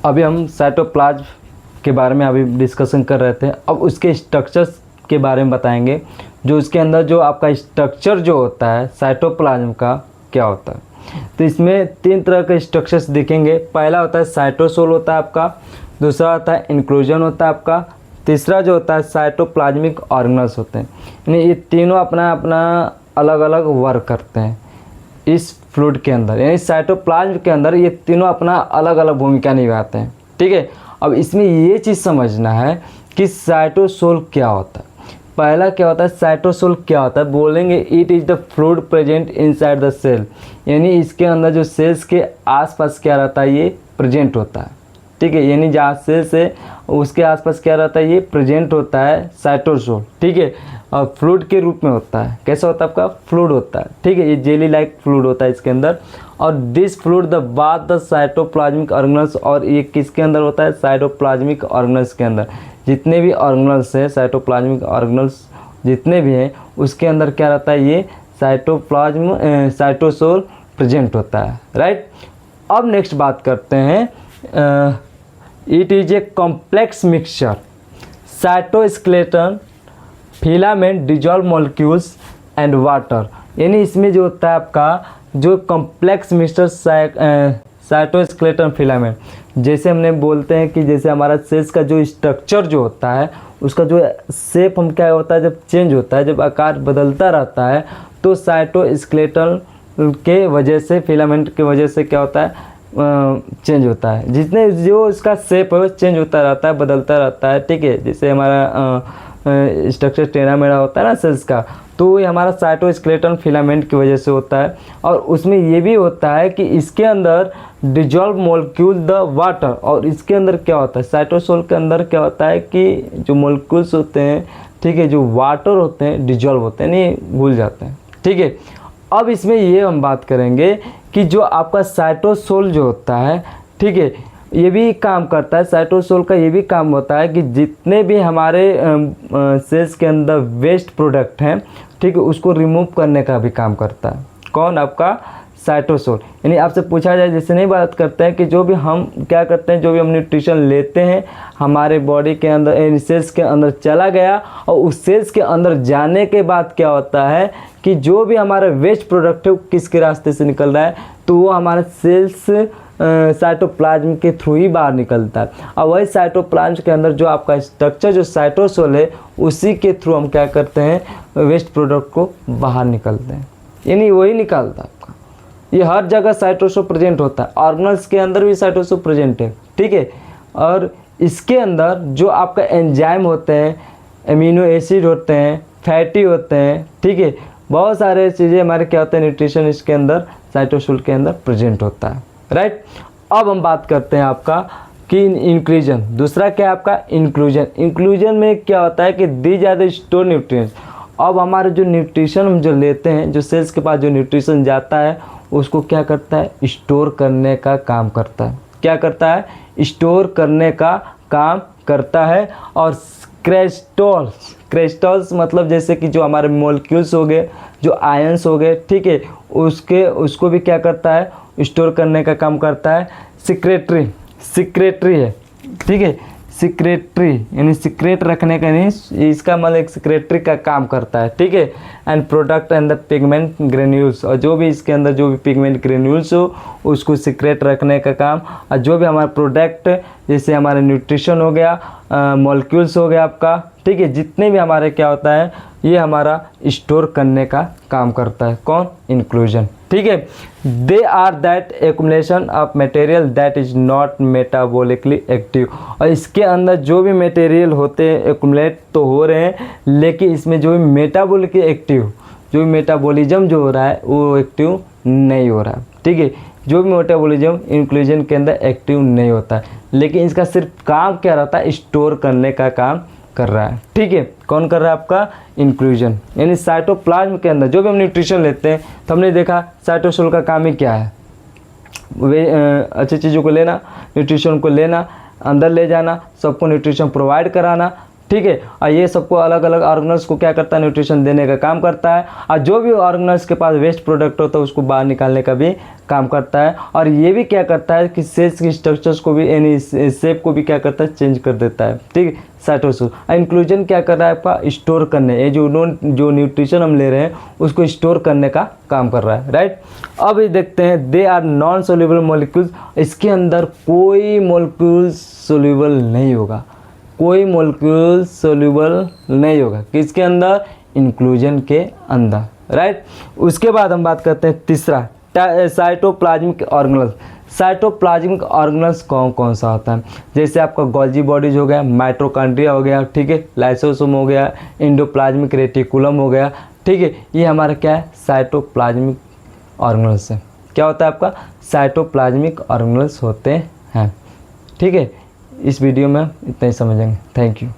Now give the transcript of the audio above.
अभी हम साइटोप्लाज्म के बारे में अभी डिस्कशन कर रहे थे। अब उसके स्ट्रक्चर्स के बारे में बताएंगे, जो उसके अंदर जो आपका स्ट्रक्चर जो होता है साइटोप्लाज्म का क्या होता है। तो इसमें 3 तरह के स्ट्रक्चर्स दिखेंगे। पहला होता है साइटोसोल होता है आपका, दूसरा होता है इंक्लूजन होता है आपका, तीसरा जो होता है साइटोप्लाज्मिक ऑर्गेनल्स होते हैं। यानी ये तीनों अपना अपना अलग अलग वर्क करते हैं इस फ्लूइड के अंदर, यानी साइटोप्लाज्म के अंदर ये तीनों अपना अलग अलग भूमिका निभाते हैं। ठीक है, अब इसमें ये चीज़ समझना है कि साइटोसोल क्या होता है। पहला क्या होता है, साइटोसोल क्या होता है, बोलेंगे it is the fluid present inside the cell, यानी इसके अंदर जो सेल्स के आसपास क्या रहता है, ये प्रेजेंट होता है। ठीक है, यानी जहाँ सेल्स है उसके आसपास क्या रहता है, ये प्रेजेंट होता है साइटोसोल। ठीक है, और फ्लूइड के रूप में होता है। कैसा होता है आपका, फ्लूइड होता है। ठीक है, ये जेली लाइक फ्लूइड होता है इसके अंदर। और दिस फ्लूइड द बाद द साइटोप्लाज्मिक ऑर्गेनल्स, और ये किसके अंदर होता है, साइटोप्लाज्मिक ऑर्गेनल्स के अंदर। जितने भी ऑर्गेनल्स हैं, साइटोप्लाज्मिक ऑर्गेनल्स जितने भी हैं, उसके अंदर क्या रहता है, ये साइटोसोल प्रेजेंट होता है। राइट, अब नेक्स्ट बात करते हैं, it is a complex mixture cytoskeleton filament dissolve molecules and water. यानी इसमें जो होता है आपका जो कॉम्प्लेक्स मिक्सचर साइटोस्केलेटन फिलामेंट, जैसे हमने बोलते हैं कि जैसे हमारा सेल्स का जो स्ट्रक्चर जो होता है उसका जो शेप हम क्या होता है, जब चेंज होता है, जब आकार बदलता रहता है, तो साइटोस्केलेटन के वजह से, फिलामेंट के वजह से क्या होता है, चेंज होता है। जितने जो इसका शेप है वो चेंज होता रहता है, बदलता रहता है। ठीक है, जैसे हमारा स्ट्रक्चर टेढ़ा मेढ़ा होता है ना सेल्स का, तो ये हमारा साइटोस्केलेटन फिलामेंट की वजह से होता है। और उसमें ये भी होता है कि इसके अंदर डिजॉल्व मॉलिक्यूल द वाटर, और इसके अंदर क्या होता है, साइटोसोल के अंदर क्या होता है कि जो मॉलिक्यूल्स होते हैं, ठीक है, जो वाटर होते हैं डिजॉल्व होते हैं, नहीं भूल जाते हैं। ठीक है, अब इसमें ये हम बात करेंगे कि जो आपका साइटोसोल जो होता है, ठीक है, ये भी काम करता है। साइटोसोल का ये भी काम होता है कि जितने भी हमारे सेल्स के अंदर वेस्ट प्रोडक्ट हैं, ठीक है, उसको रिमूव करने का भी काम करता है। कौन, आपका साइटोसोल। यानी आपसे पूछा जाए, जैसे नहीं बात करते हैं कि जो भी हम क्या करते हैं, जो भी हम न्यूट्रिशन लेते हैं हमारे बॉडी के अंदर, सेल्स के अंदर चला गया, और उस सेल्स के अंदर जाने के बाद क्या होता है कि जो भी हमारा वेस्ट प्रोडक्ट है वो किसके रास्ते से निकल रहा है, तो वो हमारे सेल्स साइटोप्लाज्म के थ्रू ही बाहर निकलता है। और वही साइटोप्लाज्म के अंदर जो आपका स्ट्रक्चर जो साइटोसोल है, उसी के थ्रू हम क्या करते हैं, वेस्ट प्रोडक्ट को बाहर निकलते हैं, यानी वही निकालता है आपका। ये हर जगह साइटोसोल प्रेजेंट होता है, ऑर्गेनल्स के अंदर भी साइटोसोल प्रेजेंट है। ठीक है, और इसके अंदर जो आपका एंजाइम होते हैं, एमिनो एसिड होते हैं, फैटी होते हैं, ठीक है, बहुत सारे चीज़ें हमारे क्या होते हैं, न्यूट्रिशन इसके अंदर साइटोसोल के अंदर प्रेजेंट होता है। राइट, अब हम बात करते हैं आपका कि इंक्लूजन। दूसरा क्या है आपका, इंक्लूजन। इंक्लूजन में क्या होता है कि दी ज़्यादा स्टोर न्यूट्रिएंट्स। अब हमारे जो न्यूट्रिशन हम जो लेते हैं, जो सेल्स के पास जो न्यूट्रिशन जाता है, उसको क्या करता है, स्टोर करने का काम करता है। क्या करता है, स्टोर करने का काम करता है। और क्रिस्टल्स मतलब जैसे कि जो हमारे मॉलिक्यूल्स हो गए, जो आयंस हो गए, ठीक है, उसको भी क्या करता है, स्टोर करने का काम करता है। सिक्रेटरी है, ठीक है, सिक्रेटरी यानी सिक्रेट रखने का नहीं, इसका मतलब एक सिक्रेटरी का काम करता है। ठीक है, and product and the pigment granules, और जो भी इसके अंदर जो भी पिगमेंट ग्रेन्यूल्स हो उसको सिक्रेट रखने का काम। और जो भी हमारा प्रोडक्ट जैसे हमारे न्यूट्रिशन हो गया, मॉलिक्यूल्स हो गया आपका, ठीक है, जितने भी हमारे क्या होता है, ये हमारा स्टोर करने का काम करता है। कौन, इंक्लूजन। ठीक है, they are that accumulation of material that is not metabolically active. और इसके अंदर जो भी मटेरियल होते हैं एक्युमुलेट तो हो रहे हैं, लेकिन इसमें जो भी मेटाबॉलिकली एक्टिव, जो भी मेटाबॉलिज्म जो हो रहा है वो एक्टिव नहीं हो रहा है। ठीक है, जो भी मेटाबॉलिज्म इंक्लूजन के अंदर एक्टिव नहीं होता है, लेकिन इसका सिर्फ काम क्या रहता है, स्टोर करने का काम कर रहा है। ठीक है, कौन कर रहा है, आपका इंक्लूजन। यानी साइटोप्लाज्म के अंदर जो भी हम न्यूट्रिशन लेते हैं, तो हमने देखा साइटोसोल का काम ही क्या है, वे अच्छी चीज़ों को लेना, न्यूट्रिशन को लेना, अंदर ले जाना, सबको न्यूट्रिशन प्रोवाइड कराना, ठीक है। और ये सबको अलग अलग ऑर्गेनल्स को क्या करता है, न्यूट्रिशन देने का काम करता है। और जो भी ऑर्गेनल्स के पास वेस्ट प्रोडक्ट होता है उसको बाहर निकालने का भी काम करता है। और ये भी क्या करता है कि सेल्स की स्ट्रक्चर्स को भी यानी शेप को भी क्या करता है, चेंज कर देता है। ठीक है, साइटोसिस। इंक्लूजन क्या कर रहा है आपका, स्टोर करने, ये जो न्यूट्रिशन हम ले रहे हैं उसको स्टोर करने का काम कर रहा है, राइट। अब ये देखते हैं, they are non soluble molecules. इसके अंदर कोई मॉलिक्यूल सोल्यूबल नहीं होगा, कोई मॉलिक्यूल सोल्यूबल नहीं होगा किसके अंदर, इंक्लूजन के अंदर, राइट। उसके बाद हम बात करते हैं तीसरा, साइटोप्लाज्मिक ऑर्गेनल्स। साइटोप्लाज्मिक ऑर्गेनल्स कौन कौन सा होता है, जैसे आपका गोल्जी बॉडीज हो गया, माइटोकॉन्ड्रिया हो गया, ठीक है, लाइसोसोम हो गया, एंडोप्लाज्मिक रेटिकुलम हो गया, ठीक है। ये हमारा क्या है, साइटोप्लाज्मिक ऑर्गेनल्स है। क्या होता है आपका, साइटोप्लाज्मिक ऑर्गेनल्स होते हैं, ठीक है। इस वीडियो में इतना ही समझेंगे। Thank you.